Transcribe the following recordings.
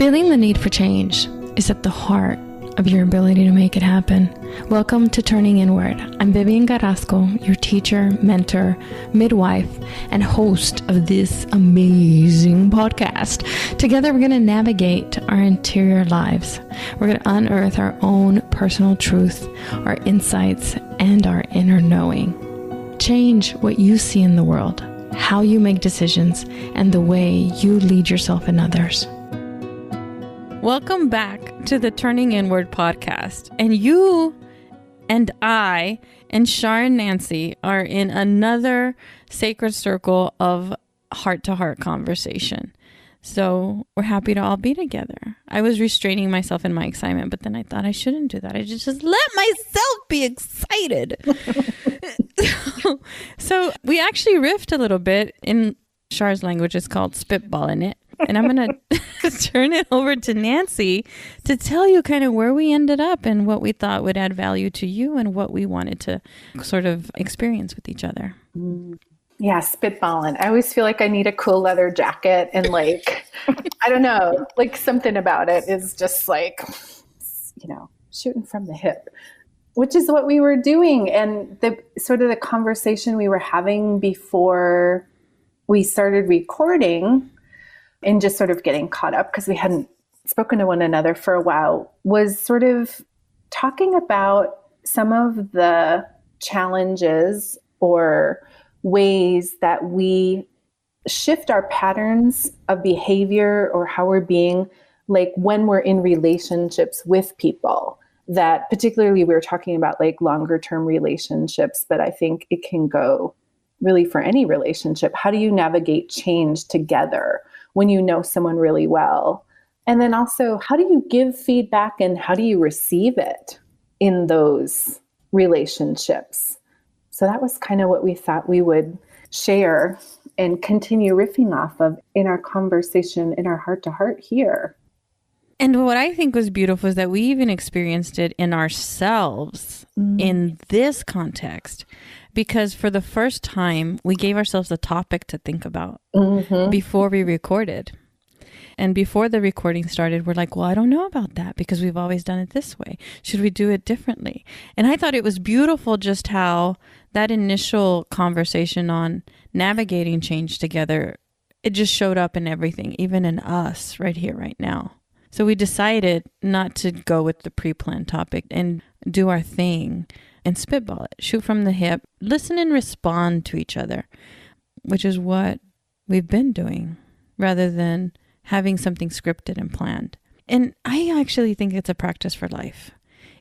Feeling the need for change is at the heart of your ability to make it happen. Welcome to Turning Inward. I'm Vivian Carrasco, your teacher, mentor, midwife, and host of this amazing podcast. Together, we're going to navigate our interior lives. We're going to unearth our own personal truth, our insights, and our inner knowing. Change what you see in the world, how you make decisions, and the way you lead yourself and others. Welcome back to the Turning Inward podcast. And you and I and Char and Nancy are in another sacred circle of heart-to-heart conversation. So we're happy to all be together. I was restraining myself in my excitement, but then I thought I shouldn't do that. I just let myself be excited. So we actually riffed a little bit. In Char's language, it's called spitballing it. And I'm going to turn it over to Nancy to tell you kind of where we ended up and what we thought would add value to you and what we wanted to sort of experience with each other. Yeah, spitballing. I always feel like I need a cool leather jacket and like, I don't know, like something about it is just like, you know, shooting from the hip, which is what we were doing. And the sort of the conversation we were having before we started recording and just sort of getting caught up because we hadn't spoken to one another for a while was sort of talking about some of the challenges or ways that we shift our patterns of behavior or how we're being, like when we're in relationships with people. That particularly we were talking about like longer term relationships, but I think it can go really for any relationship. How do you navigate change together when you know someone really well? And then also, how do you give feedback and how do you receive it in those relationships? So that was kind of what we thought we would share and continue riffing off of in our conversation, in our heart to heart here. And what I think was beautiful is that we even experienced it in ourselves in this context, because for the first time, we gave ourselves a topic to think about before we recorded. And before the recording started, we're like, well, I don't know about that because we've always done it this way. Should we do it differently? And I thought it was beautiful just how that initial conversation on navigating change together, it just showed up in everything, even in us right here, right now. So we decided not to go with the pre-planned topic and do our thing and spitball it, shoot from the hip, listen and respond to each other, which is what we've been doing rather than having something scripted and planned. And I actually think it's a practice for life.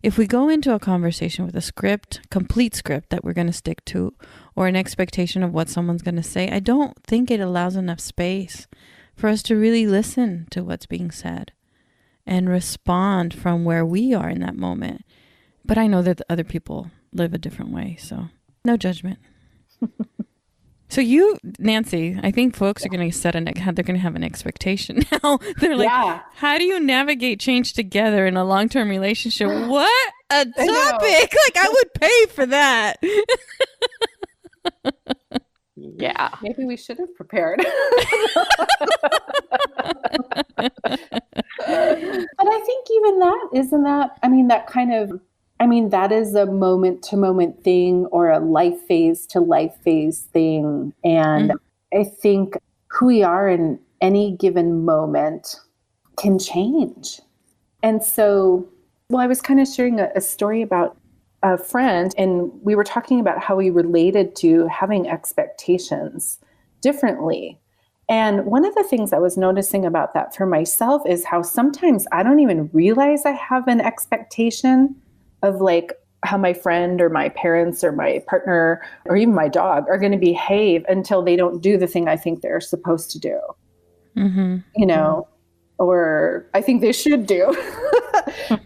If we go into a conversation with a script, complete script that we're going to stick to, or an expectation of what someone's going to say, I don't think it allows enough space for us to really listen to what's being said and respond from where we are in that moment. But I know that other people live a different way, so no judgment. So you, Nancy, I think folks are going to they're going to have an expectation now. They're like, how do you navigate change together in a long-term relationship? What a topic! Like, I would pay for that. Yeah. Maybe we should have prepared. But I think even that is a moment to moment thing or a life phase to life phase thing. And I think who we are in any given moment can change. And so, I was kind of sharing a story about a friend, and we were talking about how we related to having expectations differently. And one of the things I was noticing about that for myself is how sometimes I don't even realize I have an expectation of like how my friend or my parents or my partner or even my dog are going to behave until they don't do the thing I think they're supposed to do, you know, or I think they should do.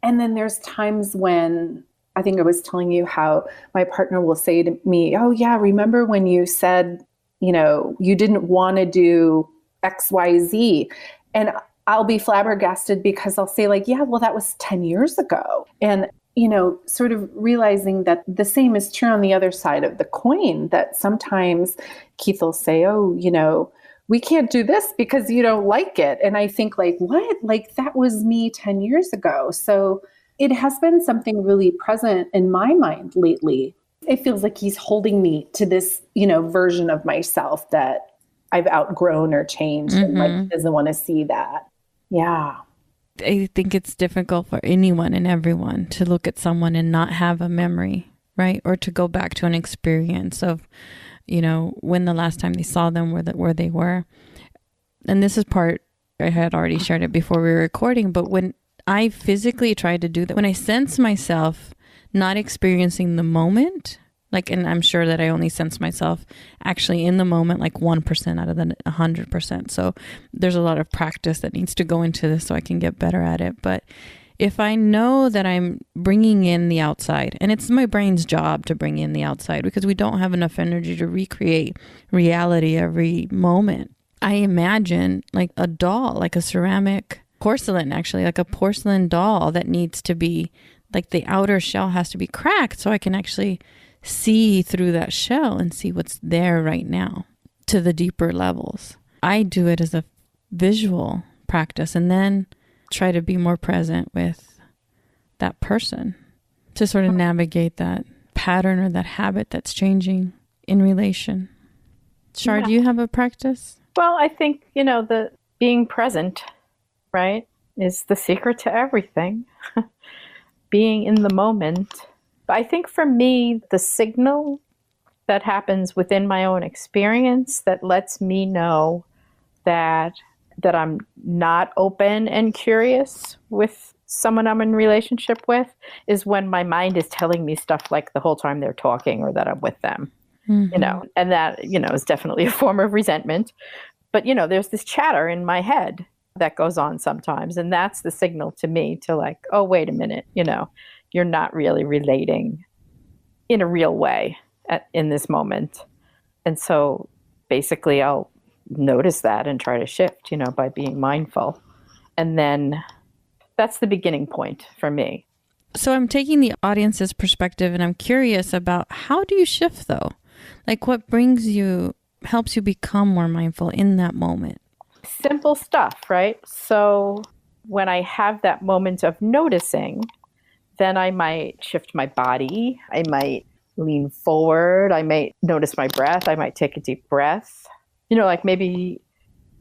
And then there's times when I think I was telling you how my partner will say to me, oh yeah, remember when you said, you know, you didn't want to do X, Y, Z. And I'll be flabbergasted because I'll say like, yeah, well, that was 10 years ago. And, you know, sort of realizing that the same is true on the other side of the coin, that sometimes Keith will say, oh, you know, we can't do this because you don't like it. And I think like, what? Like that was me 10 years ago. So it has been something really present in my mind lately. It feels like he's holding me to this, version of myself that I've outgrown or changed and like doesn't want to see that. Yeah. I think it's difficult for anyone and everyone to look at someone and not have a memory, right? Or to go back to an experience of, when the last time they saw them, where they were. And this is part, I had already shared it before we were recording, but when I physically tried to do that, when I sense myself not experiencing the moment, and I'm sure that I only sense myself actually in the moment, 1% out of the 100%. So there's a lot of practice that needs to go into this so I can get better at it. But if I know that I'm bringing in the outside, and it's my brain's job to bring in the outside because we don't have enough energy to recreate reality every moment. I imagine like a doll, like a ceramic porcelain, actually, like a porcelain doll that needs to be, like the outer shell has to be cracked so I can actually see through that shell and see what's there right now to the deeper levels. I do it as a visual practice and then try to be more present with that person to sort of navigate that pattern or that habit that's changing in relation. Char, do you have a practice? Well, I think, the being present, right, is the secret to everything. Being in the moment. I think for me, the signal that happens within my own experience that lets me know that I'm not open and curious with someone I'm in relationship with is when my mind is telling me stuff like the whole time they're talking or that I'm with them, and that, is definitely a form of resentment. But, there's this chatter in my head that goes on sometimes. And that's the signal to me to like, oh, wait a minute, you're not really relating in a real way in this moment. And so basically I'll notice that and try to shift, by being mindful. And then that's the beginning point for me. So I'm taking the audience's perspective and I'm curious about how do you shift though? Like what helps you become more mindful in that moment? Simple stuff, right? So when I have that moment of noticing, then I might shift my body. I might lean forward. I might notice my breath. I might take a deep breath. Like maybe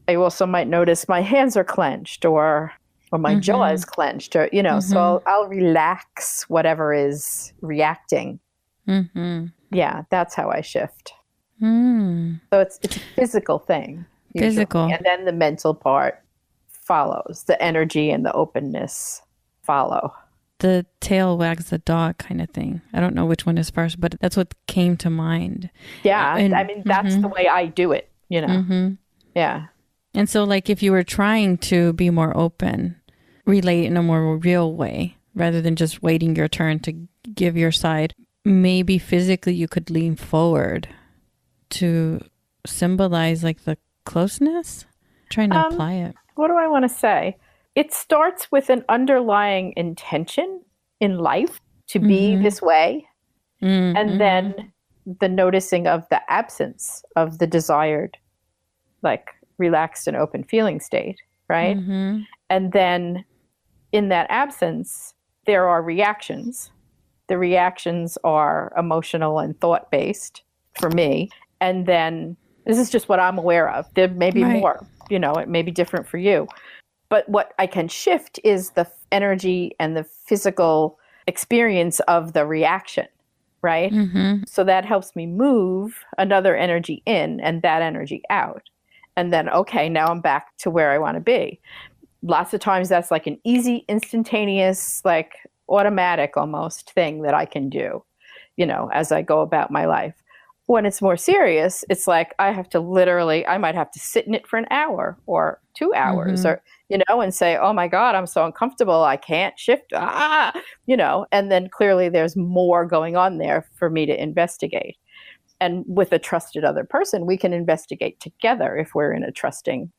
I also might notice my hands are clenched or my jaw is clenched or, so I'll relax whatever is reacting. Yeah, that's how I shift. So it's a physical thing. Usually. Physical. And then the mental part follows. The energy and the openness follow. The tail wags the dog kind of thing. I don't know which one is first, but that's what came to mind. Yeah. That's the way I do it, Yeah. And so like if you were trying to be more open, relate in a more real way, rather than just waiting your turn to give your side, maybe physically you could lean forward to symbolize like the closeness. Trying to apply it. What do I want to say? It starts with an underlying intention in life to be this way. And then the noticing of the absence of the desired, like relaxed and open feeling state, right? And then in that absence, there are reactions. The reactions are emotional and thought-based for me. And then this is just what I'm aware of. There may be more, it may be different for you. But what I can shift is the energy and the physical experience of the reaction, right? So that helps me move another energy in and that energy out. And then, okay, now I'm back to where I want to be. Lots of times that's like an easy, instantaneous, like automatic almost thing that I can do, as I go about my life. When it's more serious, it's like I might have to sit in it for an hour or 2 hours or, and say, oh my God, I'm so uncomfortable. I can't shift. And then clearly there's more going on there for me to investigate. And with a trusted other person, we can investigate together if we're in a trusting,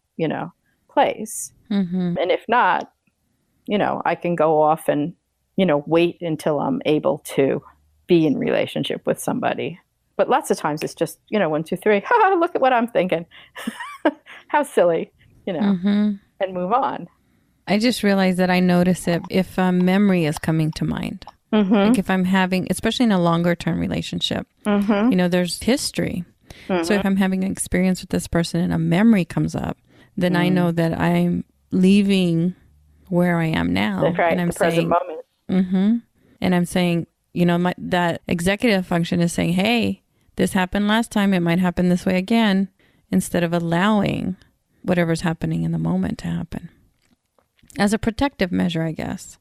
place. And if not, I can go off and, wait until I'm able to be in relationship with somebody. But lots of times it's just, 1, 2, 3, look at what I'm thinking. How silly, and move on. I just realized that I notice it if a memory is coming to mind. Like if I'm having, especially in a longer term relationship, there's history. So if I'm having an experience with this person and a memory comes up, then I know that I'm leaving where I am now. That's right, and I'm the present moment. And I'm saying, that executive function is saying, hey, this happened last time. It might happen this way again, instead of allowing whatever's happening in the moment to happen. As a protective measure, I guess,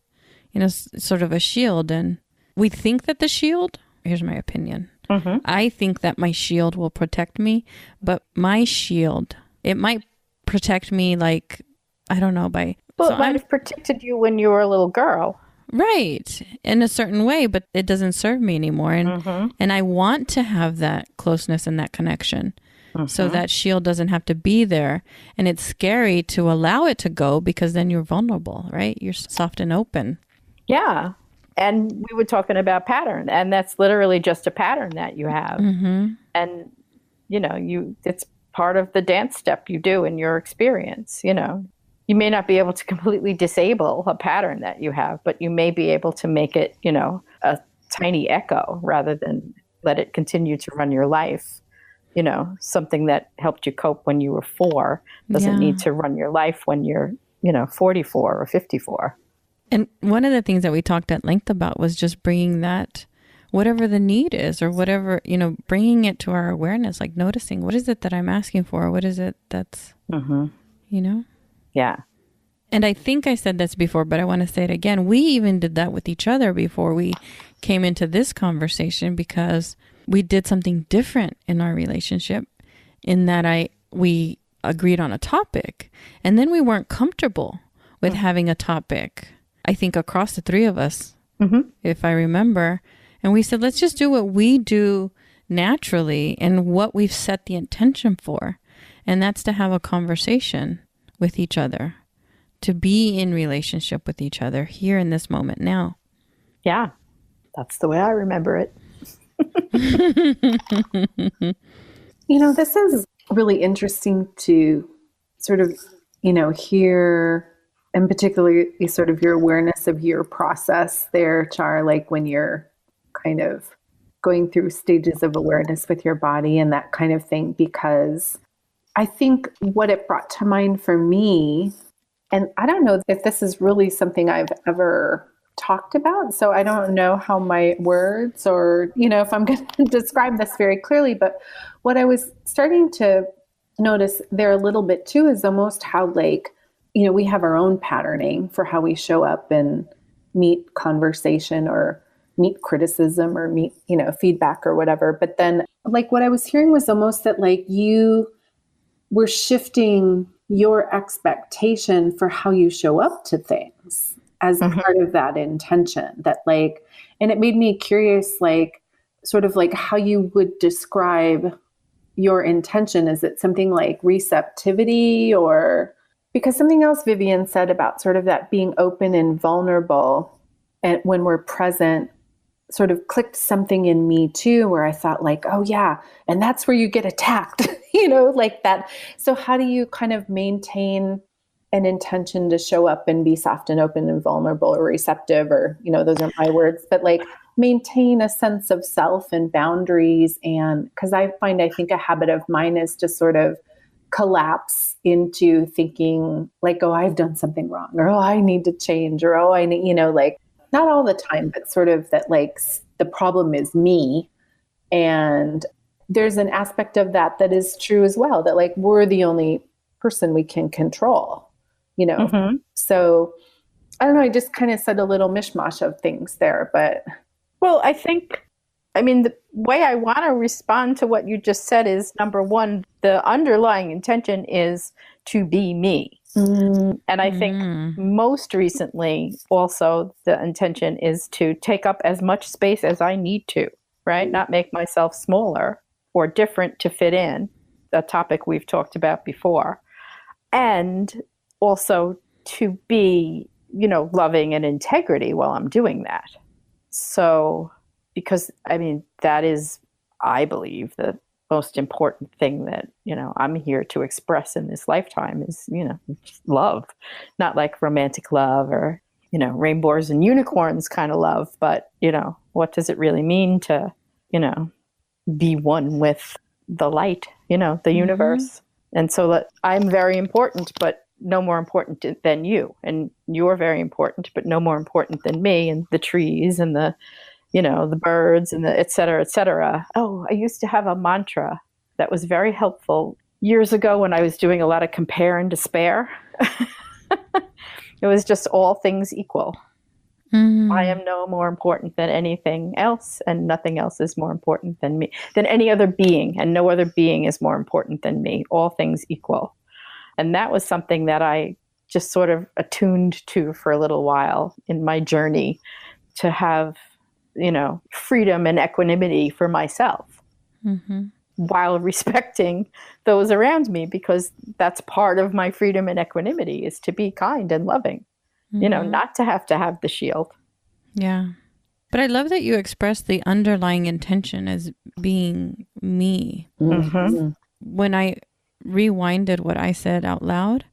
sort of a shield. And we think that the shield, here's my opinion. I think that my shield will protect me, but my shield, it might protect me like, I don't know, by... Well, it might have protected you when you were a little girl. Right. In a certain way, but it doesn't serve me anymore. And I want to have that closeness and that connection. So that shield doesn't have to be there. And it's scary to allow it to go because then you're vulnerable, right? You're soft and open. Yeah. And we were talking about pattern, and that's literally just a pattern that you have. And, it's part of the dance step you do in your experience, You may not be able to completely disable a pattern that you have, but you may be able to make it, a tiny echo rather than let it continue to run your life. Something that helped you cope when you were 4 doesn't need to run your life when you're, 44 or 54. And one of the things that we talked at length about was just bringing that, whatever the need is or whatever, bringing it to our awareness, like noticing what is it that I'm asking for? What is it that's, Yeah. And I think I said this before, but I want to say it again. We even did that with each other before we came into this conversation because we did something different in our relationship in that we agreed on a topic and then we weren't comfortable with having a topic, I think across the 3 of us, if I remember. And we said, let's just do what we do naturally and what we've set the intention for. And that's to have a conversation with each other, to be in relationship with each other here in this moment now. Yeah, that's the way I remember it. This is really interesting to sort of, hear, and particularly sort of your awareness of your process there, Char, like when you're kind of going through stages of awareness with your body and that kind of thing, because I think what it brought to mind for me, and I don't know if this is really something I've ever talked about, so I don't know how my words or, if I'm going to describe this very clearly, but what I was starting to notice there a little bit too is almost how we have our own patterning for how we show up and meet conversation or meet criticism or meet, feedback or whatever. But then what I was hearing was almost that you were shifting your expectation for how you show up to things as part of that intention that and it made me curious, sort of how you would describe your intention. Is it something like receptivity, or because something else Vivian said about sort of that being open and vulnerable and when we're present sort of clicked something in me too, where I thought oh yeah, and that's where you get attacked, like that. So how do you kind of maintain an intention to show up and be soft and open and vulnerable or receptive, or, those are my words, but maintain a sense of self and boundaries? And because I think a habit of mine is to sort of collapse into thinking oh, I've done something wrong, or oh, I need to change, or oh, I need, not all the time, but sort of that the problem is me. And there's an aspect of that is true as well, that we're the only person we can control, So I don't know, I just kind of said a little mishmash of things there, but. Well, the way I want to respond to what you just said is, number one, the underlying intention is to be me. And I think most recently also the intention is to take up as much space as I need to, right? Not make myself smaller or different to fit in, a topic we've talked about before. And also to be, loving and integrity while I'm doing that. So, because that is I believe the most important thing that, I'm here to express in this lifetime is, just love, not like romantic love or, rainbows and unicorns kind of love, but, what does it really mean to, be one with the light, the universe. And so that I'm very important, but no more important than you. And you're very important, but no more important than me and the trees and the, the birds and the et cetera, et cetera. Oh, I used to have a mantra that was very helpful years ago when I was doing a lot of compare and despair. It was just all things equal. Mm-hmm. I am no more important than anything else, and nothing else is more important than me, than any other being, and no other being is more important than me. All things equal. And that was something that I just sort of attuned to for a little while in my journey to have, freedom and equanimity for myself, while respecting those around me, because that's part of my freedom and equanimity, is to be kind and loving. Not to have the shield. Yeah. But I love that you expressed the underlying intention as being me. Mm-hmm. When I rewinded what I said out loud,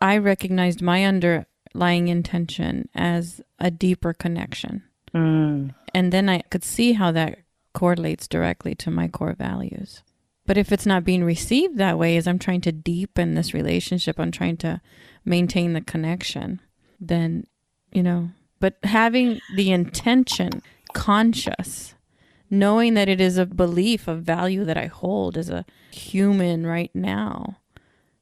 I recognized my underlying intention as a deeper connection. And then I could see how that correlates directly to my core values. But if it's not being received that way, as I'm trying to deepen this relationship, I'm trying to maintain the connection, then, but having the intention conscious, knowing that it is a belief, a value that I hold as a human right now,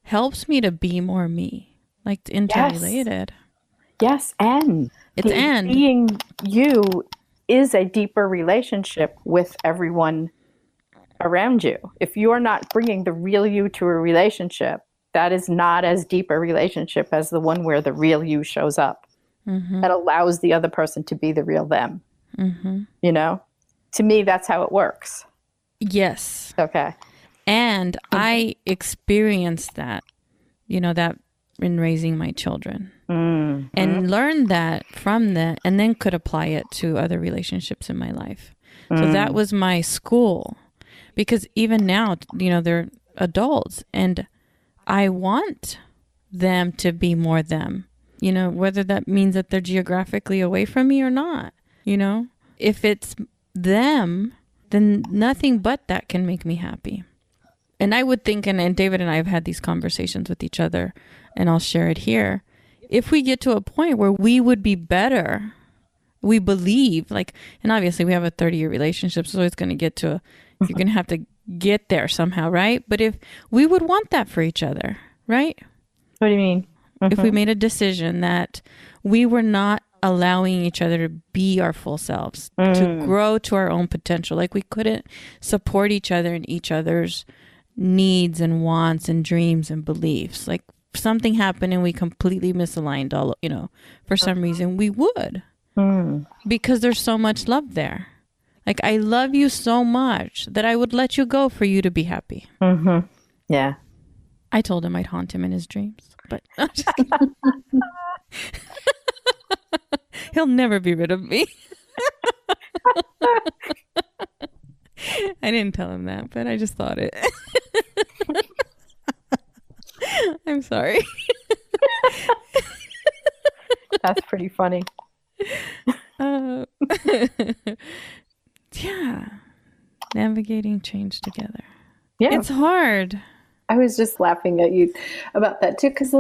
helps me to be more me, like interrelated. Yes, and being you is a deeper relationship with everyone around you. If you're not bringing the real you to a relationship, that is not as deep a relationship as the one where the real you shows up and allows the other person to be the real them. To me, that's how it works. Yes. Okay. And I experienced that, that in raising my children and learned that from that, and then could apply it to other relationships in my life. So that was my school, because even now, they're adults and I want them to be more them, whether that means that they're geographically away from me or not. If it's them, then nothing but that can make me happy. And I would think, and David and I have had these conversations with each other, and I'll share it here. If we get to a point where we would be better, we believe, and obviously we have a 30-year relationship, so it's going to get to you're going to have to get there somehow, right? But if we would want that for each other, right? What do you mean? If we made a decision that we were not allowing each other to be our full selves, to grow to our own potential, like we couldn't support each other in each other's needs and wants and dreams and beliefs, like something happened and we completely misaligned all, for some reason, we would, because there's so much love there. Like, I love you so much that I would let you go for you to be happy. Yeah. I told him I'd haunt him in his dreams, but I'm just kidding. He'll never be rid of me. I didn't tell him that, but I just thought it. I'm sorry. That's pretty funny. Yeah. Navigating change together. Yeah. It's hard. I was just laughing at you about that too, because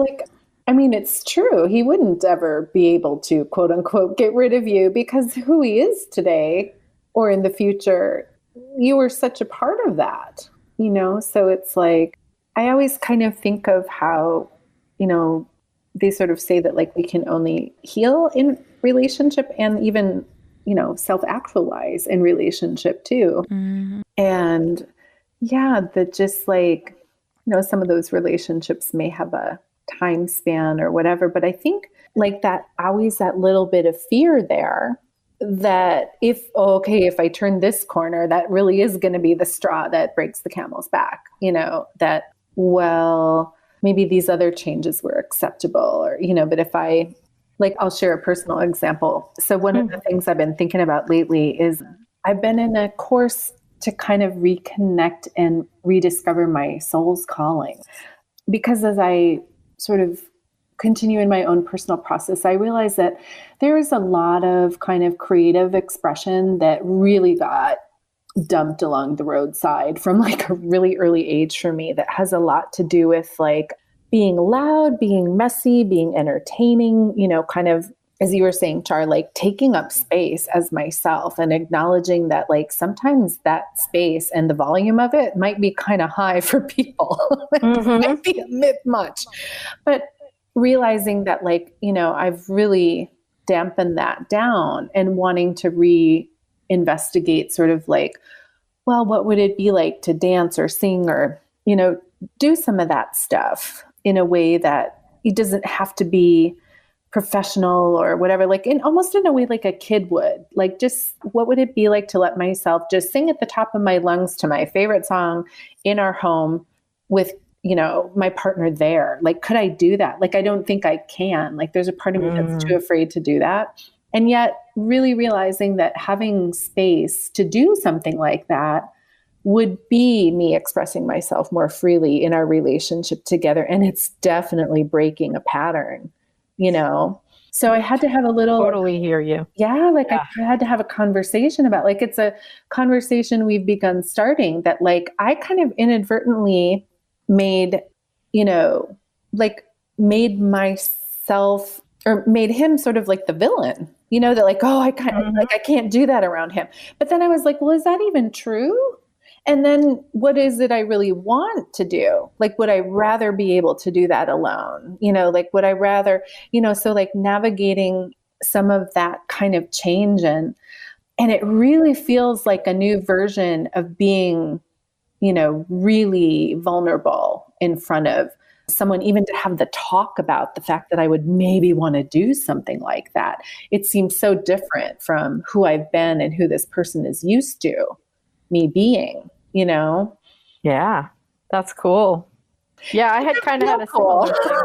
it's true. He wouldn't ever be able to, quote unquote, get rid of you, because who he is today or in the future, you were such a part of that, So it's like, I always kind of think of how, they sort of say that we can only heal in relationship and even, self-actualize in relationship too. And yeah, that just some of those relationships may have a time span or whatever, but I think that always that little bit of fear there that if I turn this corner, that really is going to be the straw that breaks the camel's back, that, well, maybe these other changes were acceptable or, but if I'll share a personal example. So one of the things I've been thinking about lately is I've been in a course to kind of reconnect and rediscover my soul's calling. Because as I sort of continue in my own personal process, I realized that there is a lot of kind of creative expression that really got dumped along the roadside from like a really early age for me, that has a lot to do with like being loud, being messy, being entertaining, you know, kind of, as you were saying, Char, like taking up space as myself and acknowledging that like sometimes that space and the volume of it might be kind of high for people. It might be a bit much. But realizing that like, you know, I've really dampened that down and wanting to investigate sort of like, well, what would it be like to dance or sing or, you know, do some of that stuff in a way that it doesn't have to be professional or whatever, like almost in a way like a kid would, like just what would it be like to let myself just sing at the top of my lungs to my favorite song in our home with, you know, my partner there. Like, could I do that? Like, I don't think I can. Like, there's a part of me that's too afraid to do that. And yet really realizing that having space to do something like that would be me expressing myself more freely in our relationship together. And it's definitely breaking a pattern, you know? So I had to have a little... Totally hear you. Yeah, like I had to have a conversation about, like, it's a conversation we've begun starting that, like, I kind of inadvertently made, you know, like made myself or made him sort of like the villain, you know, that like, oh, I kind of like, I can't do that around him. But then I was like, well, is that even true? And then what is it I really want to do? Like, would I rather be able to do that alone? You know, like, would I rather, you know, so like navigating some of that kind of change and it really feels like a new version of being, you know, really vulnerable in front of someone, even to have the talk about the fact that I would maybe want to do something like that. It seems so different from who I've been and who this person is used to me being, you know? Yeah, that's cool. Yeah, I had kind of had a similar thing.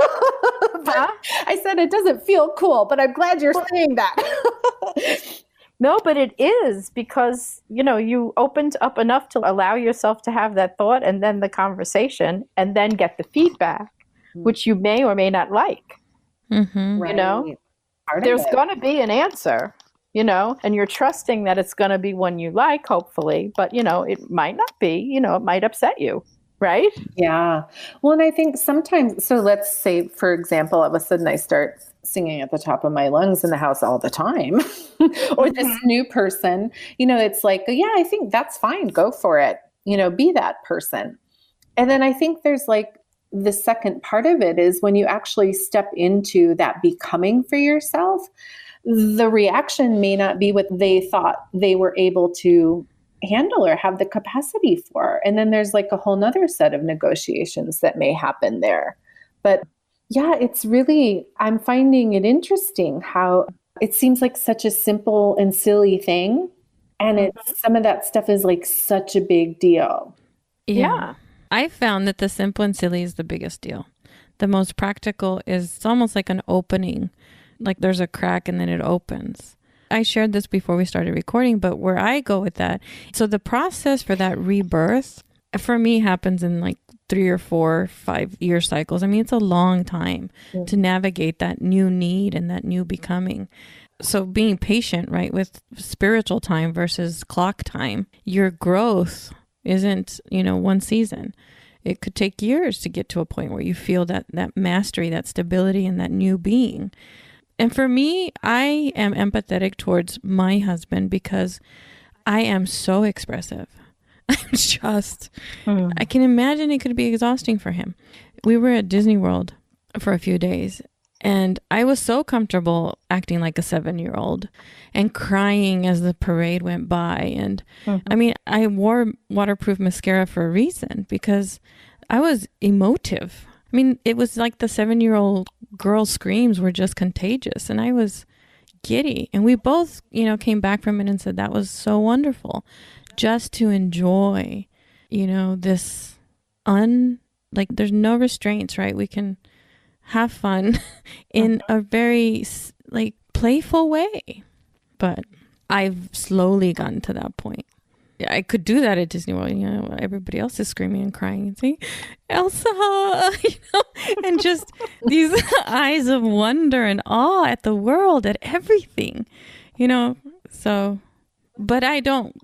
Huh? I said it doesn't feel cool, but I'm glad you're saying that. No, but it is, because, you know, you opened up enough to allow yourself to have that thought and then the conversation and then get the feedback, which you may or may not like. Mm-hmm. You know, there's going to be an answer, you know, and you're trusting that it's going to be one you like, hopefully, but, you know, it might not be, you know, it might upset you. Right? Yeah. Well, and I think sometimes, so let's say, for example, all of a sudden I start singing at the top of my lungs in the house all the time, or this new person, you know, it's like, yeah, I think that's fine. Go for it. You know, be that person. And then I think there's like the second part of it is when you actually step into that becoming for yourself, the reaction may not be what they thought they were able to handle or have the capacity for. And then there's like a whole nother set of negotiations that may happen there. But yeah, it's really, I'm finding it interesting how it seems like such a simple and silly thing. And it's some of that stuff is like such a big deal. Yeah. I found that the simple and silly is the biggest deal. The most practical is it's almost like an opening, like there's a crack and then it opens. I shared this before we started recording, but where I go with that, so the process for that rebirth for me happens in like 3 or 4, 5 year cycles. I mean, it's a long time to navigate that new need and that new becoming. So being patient, right, with spiritual time versus clock time, your growth isn't, you know, one season. It could take years to get to a point where you feel that mastery, that stability, and that new being. And for me, I am empathetic towards my husband because I am so expressive. I'm just, I can imagine it could be exhausting for him. We were at Disney World for a few days and I was so comfortable acting like a 7-year-old and crying as the parade went by. And I mean, I wore waterproof mascara for a reason because I was emotive. I mean, it was like the 7-year-old girl screams were just contagious and I was giddy. And we both, you know, came back from it and said that was so wonderful just to enjoy, you know, this like there's no restraints, right? We can have fun in a very like playful way. But I've slowly gotten to that point. I could do that at Disney World. You know, everybody else is screaming and crying and saying, Elsa, you know, and just these eyes of wonder and awe at the world, at everything, you know. So, but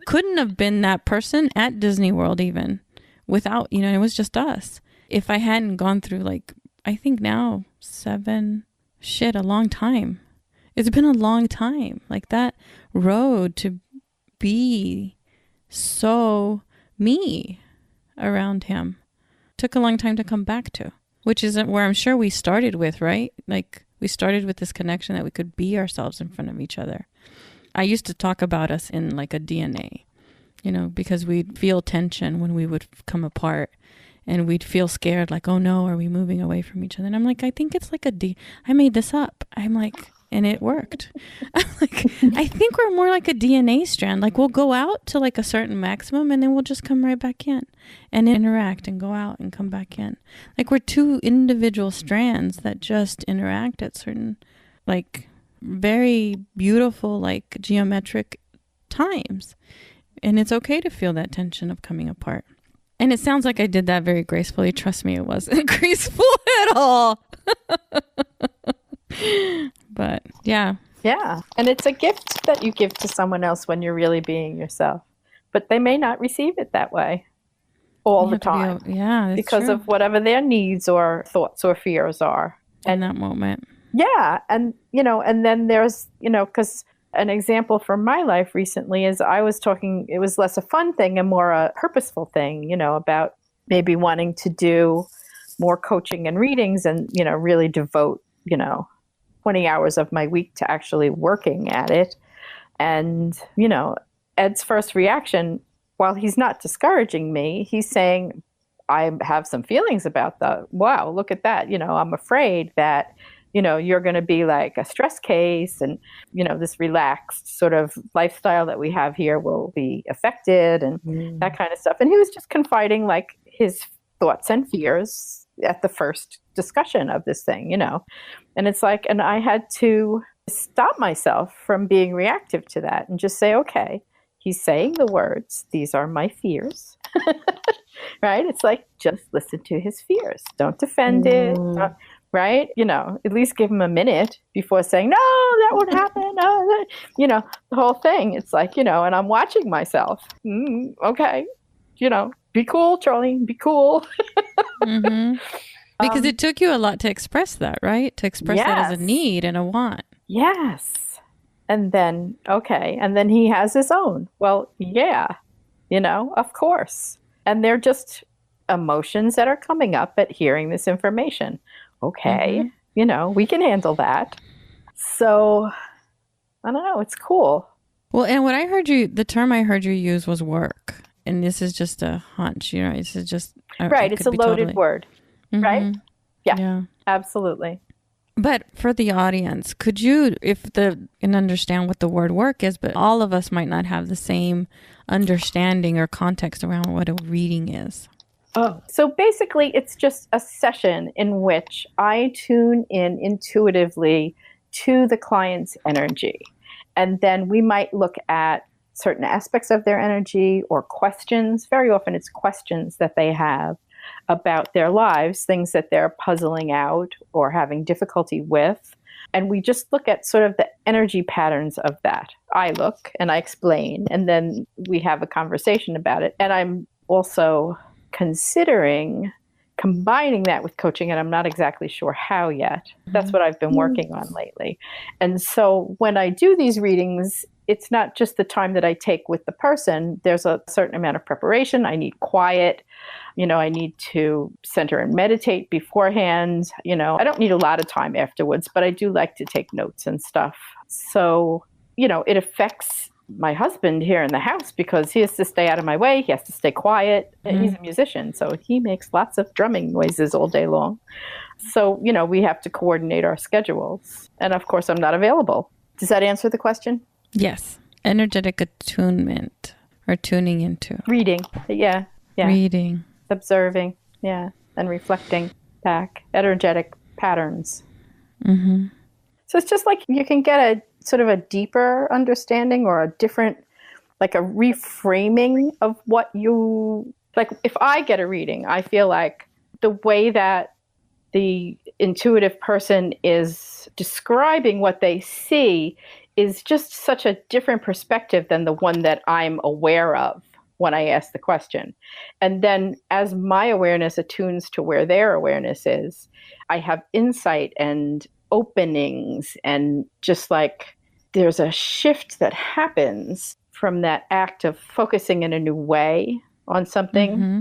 couldn't have been that person at Disney World even without, you know, it was just us. If I hadn't gone through like, I think now a long time. It's been a long time. Like that road to be so me around him took a long time to come back to, which isn't where I'm sure we started with, right? Like we started with this connection that we could be ourselves in front of each other. I used to talk about us in like a DNA, you know, because we'd feel tension when we would come apart and we'd feel scared, like, oh no, are we moving away from each other? And I'm like, I think it's like I made this up. I'm like, and it worked. I'm like, I think we're more like a DNA strand. Like we'll go out to like a certain maximum and then we'll just come right back in and interact and go out and come back in. Like we're two individual strands that just interact at certain like very beautiful, like geometric times. And it's okay to feel that tension of coming apart. And it sounds like I did that very gracefully. Trust me, it wasn't graceful at all. But yeah. Yeah. And it's a gift that you give to someone else when you're really being yourself. But they may not receive it that way all the time. Because of whatever their needs or thoughts or fears are. In that moment. Yeah. And, you know, and then there's, you know, because an example from my life recently is I was talking, it was less a fun thing and more a purposeful thing, you know, about maybe wanting to do more coaching and readings and, you know, really devote, you know, 20 hours of my week to actually working at it. And, you know, Ed's first reaction, while he's not discouraging me, he's saying, I have some feelings about that. Wow, look at that. You know, I'm afraid that, you know, you're going to be like a stress case and, you know, this relaxed sort of lifestyle that we have here will be affected and that kind of stuff. And he was just confiding like his thoughts and fears at the first discussion of this thing, you know. And it's like, and I had to stop myself from being reactive to that and just say, okay, he's saying the words, these are my fears, right? It's like, just listen to his fears. Don't defend it. Right? You know, at least give him a minute before saying, no, that won't happen. No, you know, the whole thing. It's like, you know, and I'm watching myself. Okay. You know, be cool, Charlene, be cool. Because it took you a lot to express that, right? To express that as a need and a want. Yes. And then, okay. And then he has his own. Well, yeah, you know, of course. And they're just emotions that are coming up at hearing this information. Okay, you know, we can handle that. So, I don't know, it's cool. Well, and what I heard the term I heard you use was work. And this is just a hunch, you know, this is just. Right, it's a loaded word, right? Yeah, absolutely. But for the audience, could you, and understand what the word work is, but all of us might not have the same understanding or context around what a reading is. Oh, so basically it's just a session in which I tune in intuitively to the client's energy. And then we might look at certain aspects of their energy or questions. Very often it's questions that they have about their lives, things that they're puzzling out or having difficulty with. And we just look at sort of the energy patterns of that. I look and I explain, and then we have a conversation about it. And I'm also considering combining that with coaching, and I'm not exactly sure how yet. That's what I've been working on lately. And so when I do these readings, it's not just the time that I take with the person. There's a certain amount of preparation. I need quiet. You know, I need to center and meditate beforehand. You know, I don't need a lot of time afterwards, but I do like to take notes and stuff. So, you know, it affects my husband here in the house because he has to stay out of my way. He has to stay quiet. And he's a musician, so he makes lots of drumming noises all day long. So, you know, we have to coordinate our schedules. And of course, I'm not available. Does that answer the question? Yes. Energetic attunement or tuning into. Reading. Yeah. Reading. Observing. Yeah. And reflecting back. Energetic patterns. So it's just like you can get a sort of a deeper understanding or a different like a reframing of what you, like if I get a reading, I feel like the way that the intuitive person is describing what they see is just such a different perspective than the one that I'm aware of when I ask the question. And then as my awareness attunes to where their awareness is, I have insight and openings, and just like there's a shift that happens from that act of focusing in a new way on something. Mm-hmm.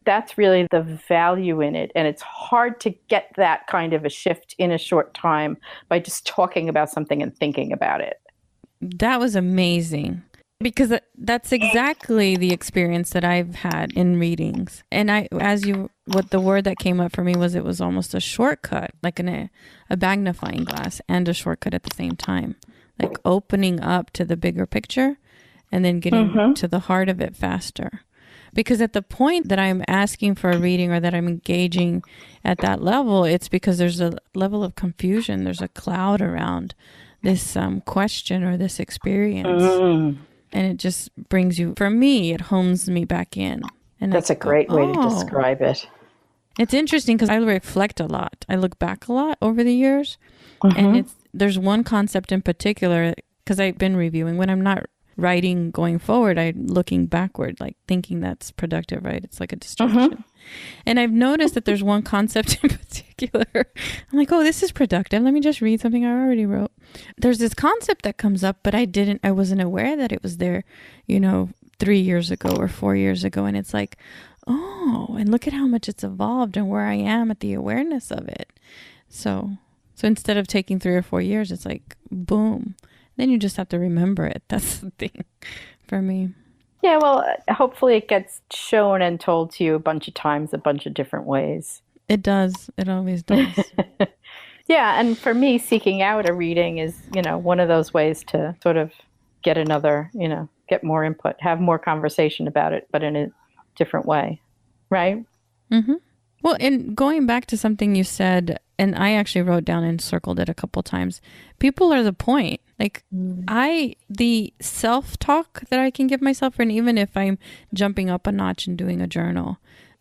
That's really the value in it. And it's hard to get that kind of a shift in a short time by just talking about something and thinking about it. That was amazing, because that's exactly the experience that I've had in readings. And what the word that came up for me was, it was almost a shortcut, like a magnifying glass and a shortcut at the same time, like opening up to the bigger picture and then getting to the heart of it faster. Because at the point that I'm asking for a reading or that I'm engaging at that level, it's because there's a level of confusion. There's a cloud around this question or this experience. And it just brings you, for me, it homes me back in. And that's a great way to describe it. It's interesting because I reflect a lot. I look back a lot over the years. And there's one concept in particular, because I've been reviewing. When I'm not writing going forward, I'm looking backward, like thinking that's productive, right? It's like a distraction. And I've noticed that there's one concept in particular. I'm like, oh, this is productive. Let me just read something I already wrote. There's this concept that comes up, but I wasn't aware that it was there, 3 years ago or 4 years ago. And it's like, oh, and look at how much it's evolved and where I am at the awareness of it. So instead of taking 3 or 4 years, it's like, boom. Then you just have to remember it. That's the thing for me. Yeah, well, hopefully it gets shown and told to you a bunch of times, a bunch of different ways. It does. It always does. Yeah, and for me, seeking out a reading is, one of those ways to sort of get another, get more input, have more conversation about it, but in a different way, right? Mm-hmm. Well, and going back to something you said, and I actually wrote down and circled it a couple times, people are the point. Like the self-talk that I can give myself, and even if I'm jumping up a notch and doing a journal,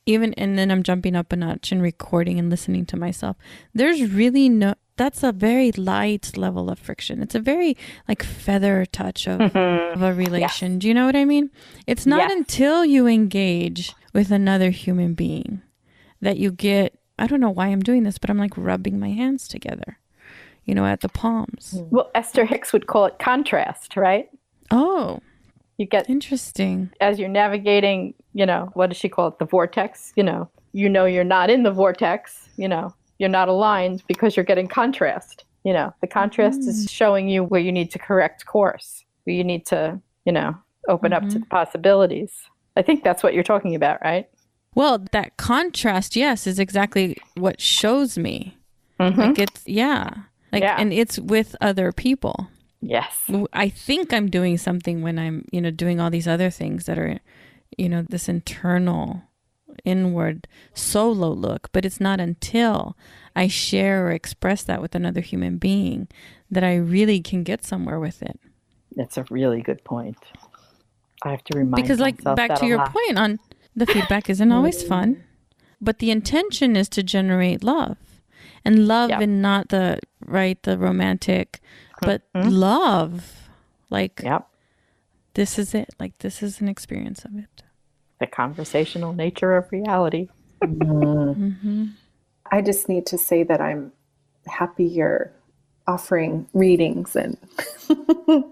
and then I'm jumping up a notch and recording and listening to myself, there's really that's a very light level of friction. It's a very like feather touch of a relation. Yes. Do you know what I mean? It's not until you engage with another human being that you get, I don't know why I'm doing this, but I'm like rubbing my hands together, at the palms. Well, Esther Hicks would call it contrast, right? Oh, you get interesting. As you're navigating, what does she call it? The vortex, you're not in the vortex, you're not aligned because you're getting contrast. The contrast is showing you where you need to correct course, where you need to, open up to the possibilities. I think that's what you're talking about, right? Well, that contrast, yes, is exactly what shows me. Like it's, and it's with other people. Yes. I think I'm doing something when I'm, doing all these other things that are, this internal, inward, solo look. But it's not until I share or express that with another human being that I really can get somewhere with it. That's a really good point. I have to remind myself. Because like back to your point on the feedback isn't always fun, but the intention is to generate love, and love in not the romantic, but love, like this is it. Like this is an experience of it. The conversational nature of reality. I just need to say that I'm happy you're offering readings and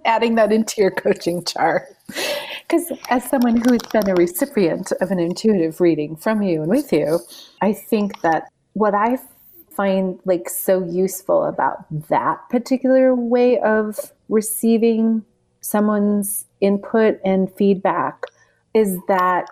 adding that into your coaching chart. Because as someone who's been a recipient of an intuitive reading from you and with you, I think that what I find like so useful about that particular way of receiving someone's input and feedback is that,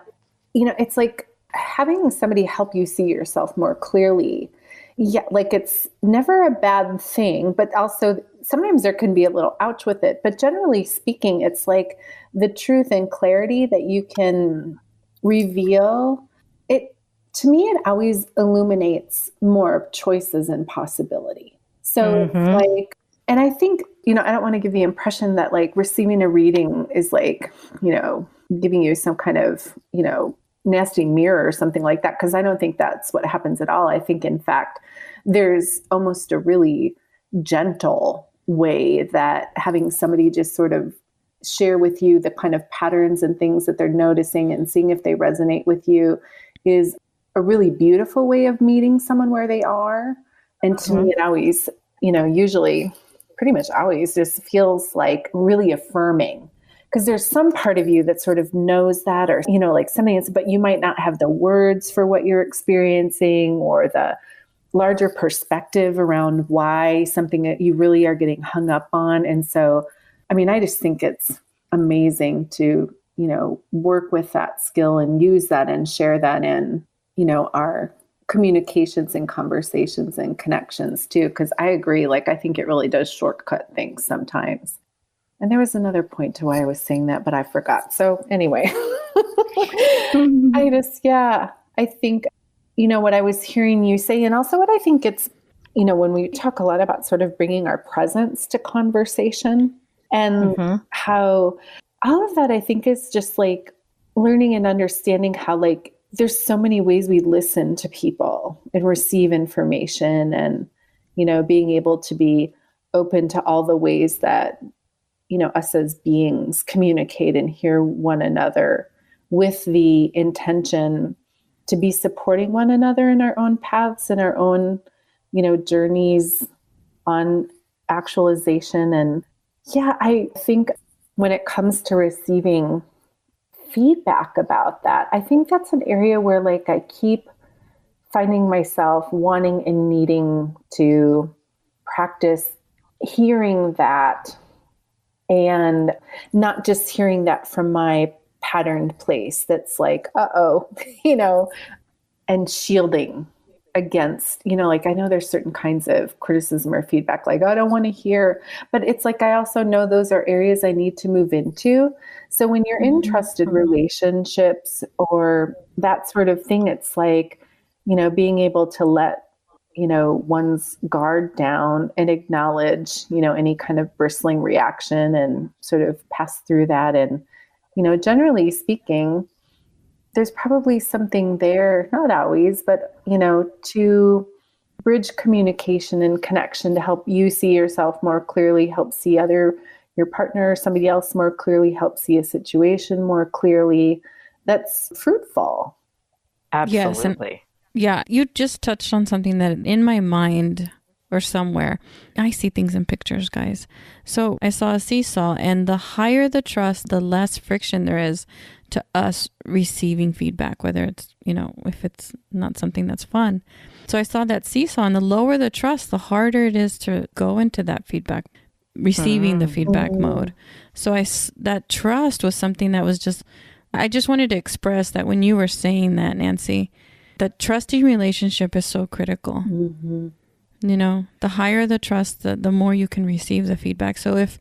it's like having somebody help you see yourself more clearly. Yeah, like it's never a bad thing, but also sometimes there can be a little ouch with it. But generally speaking, it's like the truth and clarity that you can reveal. To me, it always illuminates more choices and possibility. So like And I think, I don't want to give the impression that like receiving a reading is like, giving you some kind of, nasty mirror or something like that. Cause I don't think that's what happens at all. I think in fact, there's almost a really gentle way that having somebody just sort of share with you the kind of patterns and things that they're noticing and seeing if they resonate with you is a really beautiful way of meeting someone where they are. And to me, it always, usually pretty much always just feels like really affirming, because there's some part of you that sort of knows that, or, like something, but you might not have the words for what you're experiencing or the larger perspective around why something that you really are getting hung up on. And so, I just think it's amazing to, work with that skill and use that and share that in, our communications and conversations and connections too. Cause I agree. Like, I think it really does shortcut things sometimes. And there was another point to why I was saying that, but I forgot. So anyway, I think, what I was hearing you say, and also what I think it's, when we talk a lot about sort of bringing our presence to conversation and how all of that, I think, is just like learning and understanding how like there's so many ways we listen to people and receive information and, being able to be open to all the ways that, us as beings communicate and hear one another with the intention to be supporting one another in our own paths and our own, journeys on actualization. And I think when it comes to receiving feedback about that, I think that's an area where like I keep finding myself wanting and needing to practice hearing that, and not just hearing that from my patterned place that's like, and shielding against, like, I know there's certain kinds of criticism or feedback, like, I don't want to hear, but it's like, I also know those are areas I need to move into. So when you're in trusted relationships or that sort of thing, it's like, being able to let, one's guard down and acknowledge, any kind of bristling reaction and sort of pass through that. And, generally speaking, there's probably something there, not always, but, to bridge communication and connection to help you see yourself more clearly, help see your partner or somebody else more clearly, help see a situation more clearly. That's fruitful. Absolutely. Yes, you just touched on something that in my mind or somewhere, I see things in pictures, guys. So I saw a seesaw, and the higher the trust, the less friction there is to us receiving feedback, whether it's, if it's not something that's fun. So I saw that seesaw, and the lower the trust, the harder it is to go into that feedback, receiving the feedback mode. So that trust was something that was just, I just wanted to express that when you were saying that, Nancy, that trusting relationship is so critical. The higher the trust, the more you can receive the feedback. So if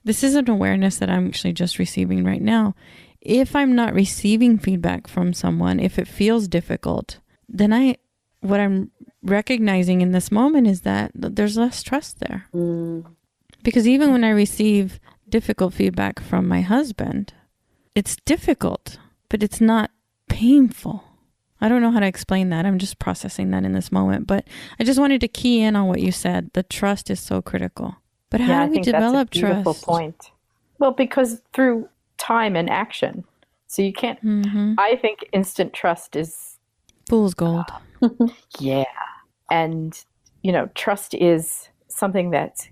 this is an awareness that I'm actually just receiving right now, if I'm not receiving feedback from someone, if it feels difficult, then what I'm recognizing in this moment is that there's less trust there. Because even when I receive difficult feedback from my husband, it's difficult, but it's not painful. I don't know how to explain that. I'm just processing that in this moment. But I just wanted to key in on what you said. The trust is so critical. But how do we develop trust? Beautiful point. Well, because through time and action. So you can't, I think instant trust is fool's gold. Yeah. And, trust is something that's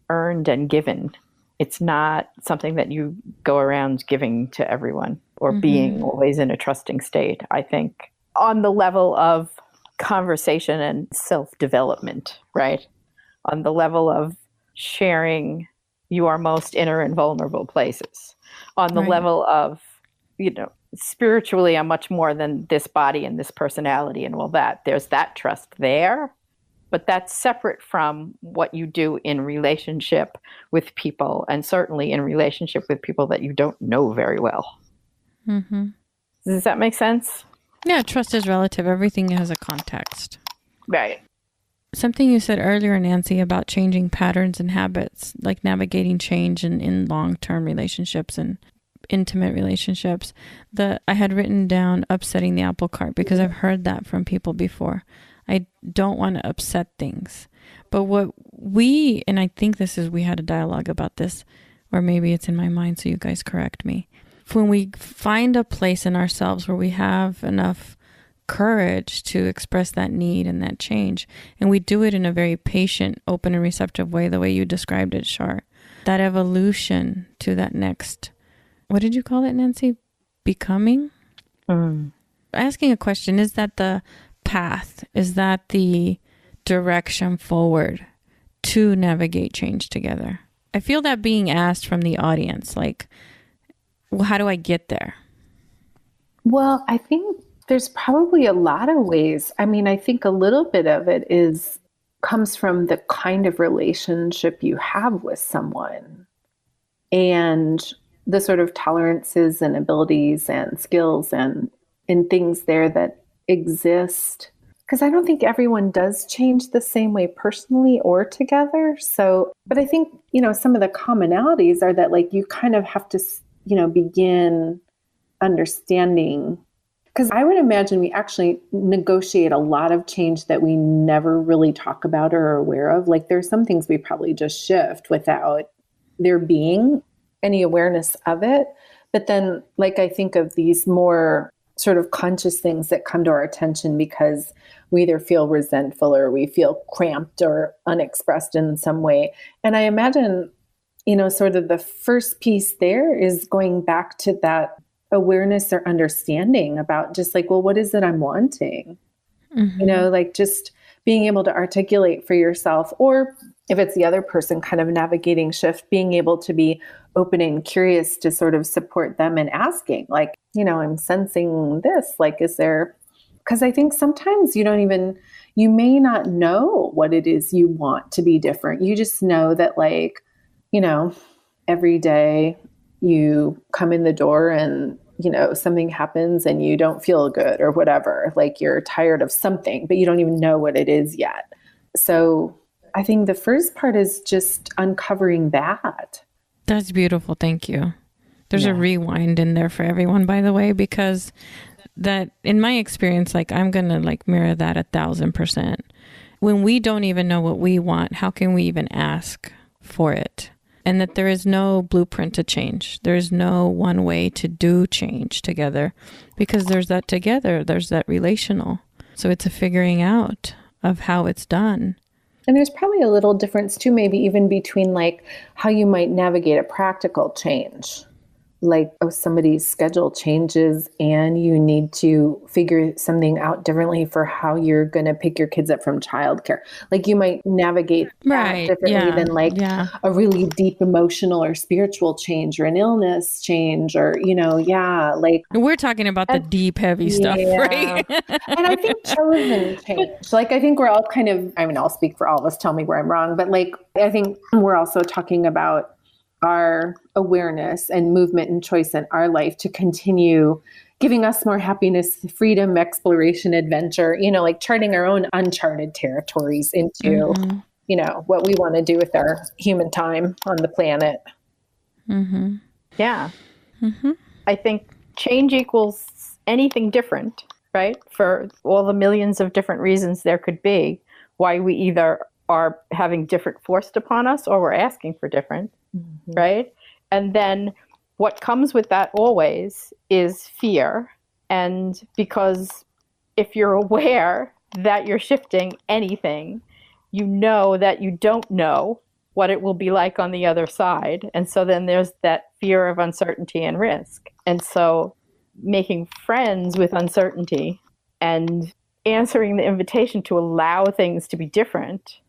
earned and given. It's not something that you go around giving to everyone or being always in a trusting state. I think on the level of conversation and self-development, right? On the level of sharing your most inner and vulnerable places. On the level of, spiritually, I'm much more than this body and this personality and all that. There's that trust there, but that's separate from what you do in relationship with people, and certainly in relationship with people that you don't know very well. Does that make sense? Yeah, trust is relative. Everything has a context. Right. Something you said earlier, Nancy, about changing patterns and habits, like navigating change in long-term relationships and intimate relationships. I had written down upsetting the apple cart because I've heard that from people before. I don't want to upset things. But and I think we had a dialogue about this, or maybe it's in my mind, so you guys correct me. When we find a place in ourselves where we have enough courage to express that need and that change, and we do it in a very patient, open, and receptive way, the way you described it, Char, that evolution to that next, what did you call it, Nancy? Becoming? Asking a question, is that the path? Is that the direction forward to navigate change together? I feel that being asked from the audience, like, well, how do I get there? Well, I think there's probably a lot of ways. I mean, I think a little bit of it comes from the kind of relationship you have with someone and the sort of tolerances and abilities and skills and things there that exist. Because I don't think everyone does change the same way personally or together. So, but I think, some of the commonalities are that like you kind of have to, begin understanding. Because I would imagine we actually negotiate a lot of change that we never really talk about or are aware of. Like there's some things we probably just shift without there being any awareness of it. But then like I think of these more sort of conscious things that come to our attention because we either feel resentful or we feel cramped or unexpressed in some way. And I imagine, sort of the first piece there is going back to that awareness or understanding about just like, well, what is it I'm wanting? Mm-hmm. Like just being able to articulate for yourself, or if it's the other person kind of navigating shift, being able to be open and curious to sort of support them and asking like, I'm sensing this, like, is there, because I think sometimes you may not know what it is you want to be different. You just know that like, every day you come in the door and, something happens and you don't feel good or whatever, like you're tired of something, but you don't even know what it is yet. So I think the first part is just uncovering that. That's beautiful. Thank you. There's a rewind in there for everyone, by the way, because that in my experience, like I'm going to like mirror that 1,000%. When we don't even know what we want, how can we even ask for it? And that there is no blueprint to change. There's no one way to do change together because there's that together. There's that relational. So it's a figuring out of how it's done. And there's probably a little difference too, maybe even between like how you might navigate a practical change. Like if somebody's schedule changes and you need to figure something out differently for how you're going to pick your kids up from childcare. Like you might navigate that differently than like a really deep emotional or spiritual change or an illness change or, like. We're talking about the deep, heavy stuff, right? And I think chosen change. Like I think we're all kind of, I'll speak for all of us, tell me where I'm wrong, but like I think we're also talking about our awareness and movement and choice in our life to continue giving us more happiness, freedom, exploration, adventure, like charting our own uncharted territories into, what we want to do with our human time on the planet. Mm-hmm. Yeah. Mm-hmm. I think change equals anything different, right? For all the millions of different reasons there could be why we either are having different forced upon us or we're asking for different. Mm-hmm. Right. And then what comes with that always is fear. And because if you're aware that you're shifting anything, you know that you don't know what it will be like on the other side. And so then there's that fear of uncertainty and risk. And so making friends with uncertainty and answering the invitation to allow things to be different,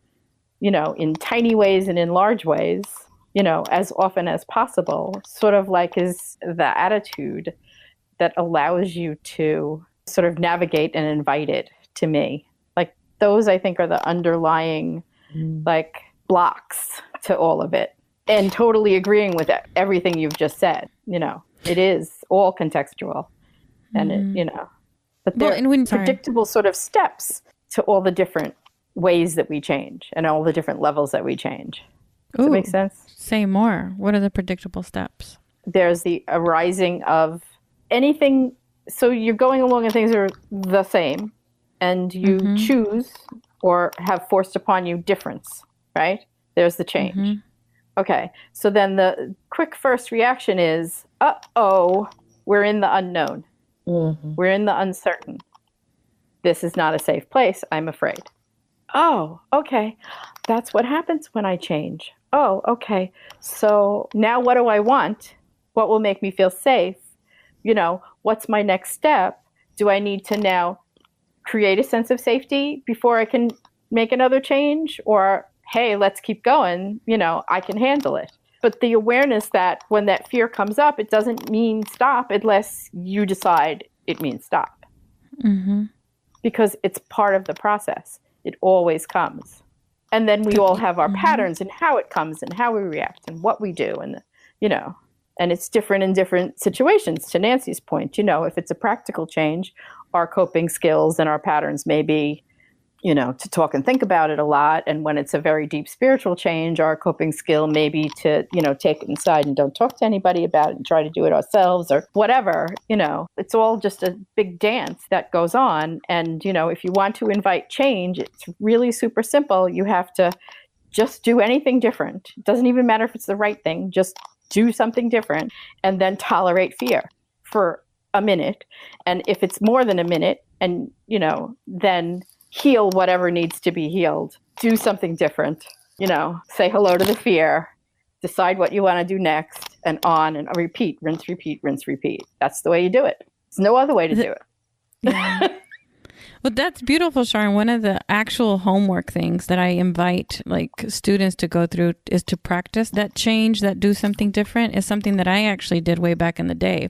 in tiny ways and in large ways, as often as possible, sort of like is the attitude that allows you to sort of navigate and invite it to me. Like those, I think, are the underlying like blocks to all of it. And totally agreeing with everything you've just said. It is all contextual, and it, but there are predictable sort of steps to all the different ways that we change and all the different levels that we change. Does Ooh, that make sense? Say more. What are the predictable steps? There's the arising of anything. So you're going along and things are the same, and you choose or have forced upon you difference, right? There's the change. Okay. So then the quick first reaction is, uh-oh, we're in the unknown. We're in the uncertain. This is not a safe place. I'm afraid. Oh, okay. That's what happens when I change. Oh, okay. So now what do I want? What will make me feel safe? You know, what's my next step? Do I need to now create a sense of safety before I can make another change? Or, hey, let's keep going. You know, I can handle it. But the awareness that when that fear comes up, it doesn't mean stop unless you decide it means stop. Because it's part of the process. It always comes. And then we all have our patterns and how it comes and how we react and what we do. And, you know, and it's different in different situations. To Nancy's point, you know, if it's a practical change, our coping skills and our patterns may be, you know, to talk and think about it a lot. And when it's a very deep spiritual change, our coping skill may be to, you know, take it inside and don't talk to anybody about it and try to do it ourselves or whatever. You know, it's all just a big dance that goes on. And, you know, if you want to invite change, it's really super simple. You have to just do anything different. It doesn't even matter if it's the right thing. Just do something different and then tolerate fear for a minute. And if it's more than a minute and, you know, then heal whatever needs to be healed. Do something different. You know, say hello to the fear. Decide what you want to do next and on and repeat, rinse, repeat, rinse, repeat. That's the way you do it. There's no other way to do it. Yeah. Well, that's beautiful, Sharon. One of the actual homework things that I invite like students to go through is to practice that change, that do something different is something that I actually did way back in the day.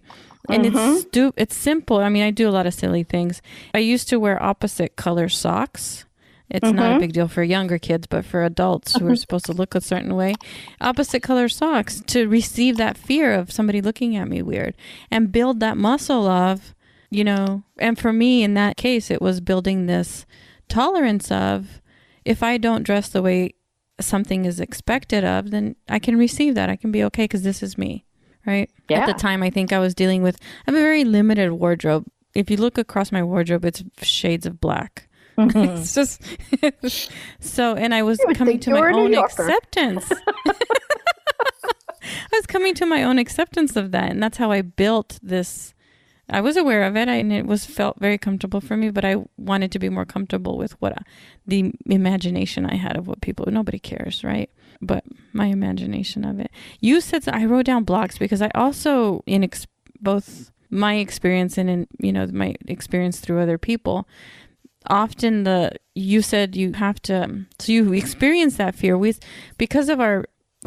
And it's simple. I mean, I do a lot of silly things. I used to wear opposite color socks. It's not a big deal for younger kids, but for adults who are supposed to look a certain way, opposite color socks to receive that fear of somebody looking at me weird and build that muscle of, you know, and for me in that case, it was building this tolerance of if I don't dress the way something is expected of, then I can receive that. I can be okay because this is me. Right. Yeah. At the time, I think I was dealing with, I have a very limited wardrobe. If you look across my wardrobe, it's shades of black. It's just so, and I was coming to my own acceptance. I was coming to my own acceptance of that. And that's how I built this. I was aware of it and it felt very comfortable for me, but I wanted to be more comfortable with what the imagination I had of what nobody cares, right? But my imagination of it. You said, I wrote down blocks because I also, in both my experience and in, you know, my experience through other people, often you said you have to, so you experience that fear. Because of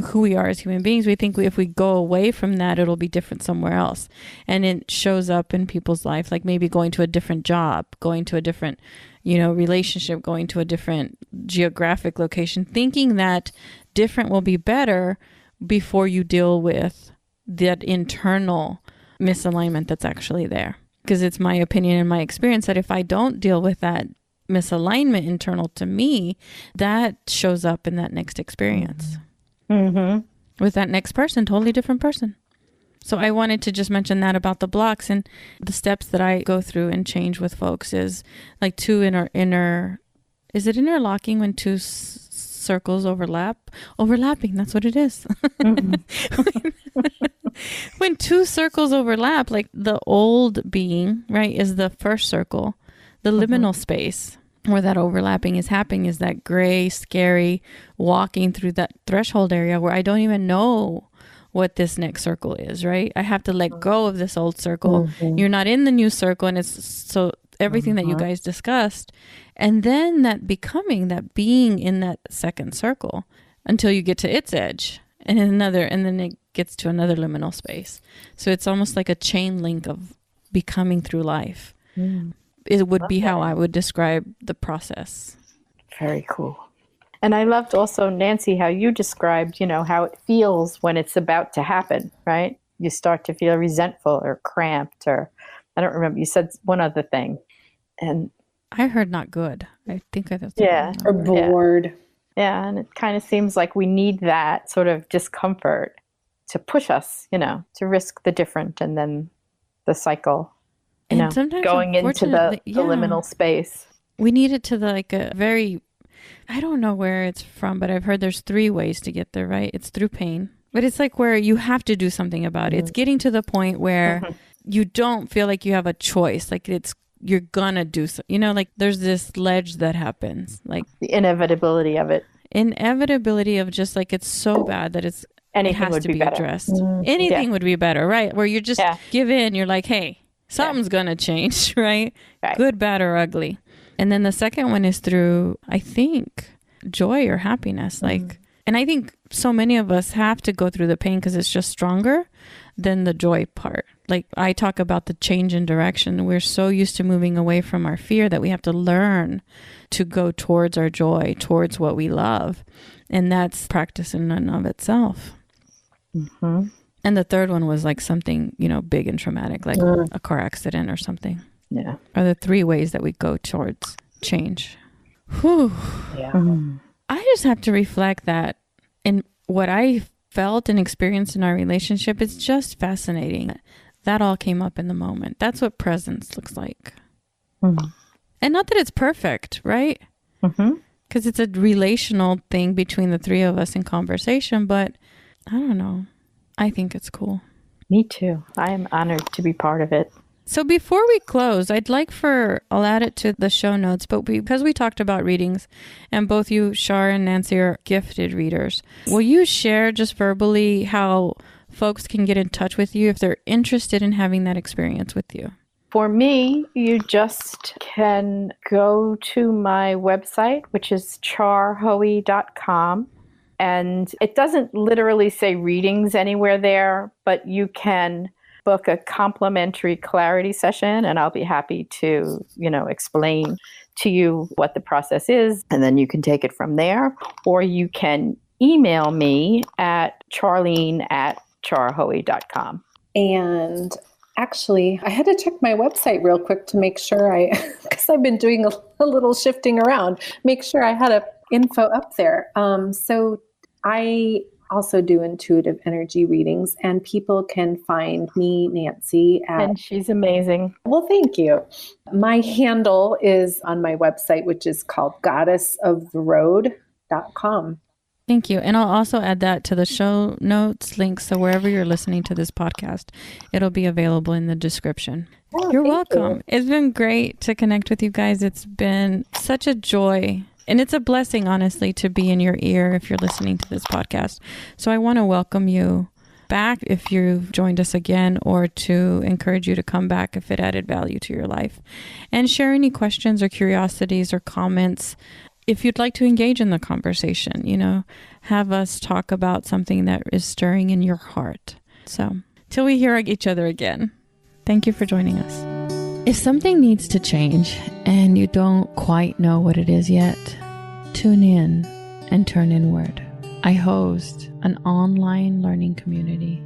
who we are as human beings, we think if we go away from that, it'll be different somewhere else. And it shows up in people's life, like maybe going to a different job, going to a different, you know, relationship, going to a different geographic location, thinking that different will be better before you deal with that internal misalignment that's actually there. Because it's my opinion and my experience that if I don't deal with that misalignment internal to me, that shows up in that next experience. With that next person, totally different person. So I wanted to just mention that about the blocks and the steps that I go through and change with folks is like two is it interlocking when two circles overlapping? That's what it is. When two circles overlap, like the old being, right, is the first circle, the liminal space where that overlapping is happening is that gray, scary walking through that threshold area where I don't even know what this next circle is, right? I have to let go of this old circle. You're not in the new circle. And it's so everything that you guys discussed. And then that being in that second circle until you get to its edge and then it gets to another liminal space. So it's almost like a chain link of becoming through life. It would be how I would describe the process. Very cool. And I loved also, Nancy, how you described, you know, how it feels when it's about to happen, right? You start to feel resentful or cramped or I don't remember. You said one other thing. And I heard not good. I think that's Yeah. Or bored. Yeah, and it kind of seems like we need that sort of discomfort to push us, to risk the different and then the cycle, sometimes going into the liminal space. We need it to a very, I don't know where it's from, but I've heard there's 3 ways to get there, right? It's through pain, but it's like where you have to do something about it. It's getting to the point where you don't feel like you have a choice. Like you're gonna do so, there's this ledge that happens, like the inevitability of it. Inevitability of just like, it's so bad that it has to be addressed. Anything would be better, right? Where you just give in, you're like, hey, something's gonna change, right? Good, bad, or ugly. And then the second one is through, I think, joy or happiness. And I think so many of us have to go through the pain because it's just stronger than the joy part. Like I talk about the change in direction. We're so used to moving away from our fear that we have to learn to go towards our joy, towards what we love. And that's practice in and of itself. Mm-hmm. And the third one was like something, big and traumatic, like a car accident or something. Yeah. Are the 3 ways that we go towards change. Whew. Yeah. I just have to reflect that in what I felt and experienced in our relationship. It's just fascinating. That all came up in the moment. That's what presence looks like. Mm-hmm. And not that it's perfect, right? Because it's a relational thing between the 3 of us in conversation, but I don't know. I think it's cool. Me too. I am honored to be part of it. So before we close, I'll add it to the show notes, but because we talked about readings and both you, Char and Nancy, are gifted readers, will you share just verbally how folks can get in touch with you if they're interested in having that experience with you? For me, you just can go to my website, which is charhoey.com. And it doesn't literally say readings anywhere there, but you can book a complimentary clarity session, and I'll be happy to, explain to you what the process is, and then you can take it from there. Or you can email me at charlene@charhoey.com. And actually, I had to check my website real quick to make sure because I've been doing a little shifting around, make sure I had info up there. So I also do intuitive energy readings, and people can find me, Nancy, and she's amazing. Well, thank you. My handle is on my website, which is called goddessoftheroad.com. Thank you. And I'll also add that to the show notes links. So wherever you're listening to this podcast, it'll be available in the description. Oh, you're welcome. It's been great to connect with you guys. It's been such a joy. And it's a blessing, honestly, to be in your ear if you're listening to this podcast. So I want to welcome you back if you've joined us again, or to encourage you to come back if it added value to your life. And share any questions or curiosities or comments. If you'd like to engage in the conversation, have us talk about something that is stirring in your heart. So till we hear each other again, thank you for joining us. If something needs to change and you don't quite know what it is yet, tune in and turn inward. I host an online learning community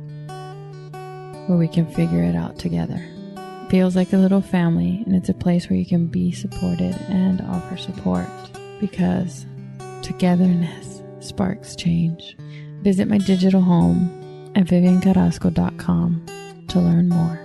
where we can figure it out together. It feels like a little family, and it's a place where you can be supported and offer support, because togetherness sparks change. Visit my digital home at viviancarrasco.com to learn more.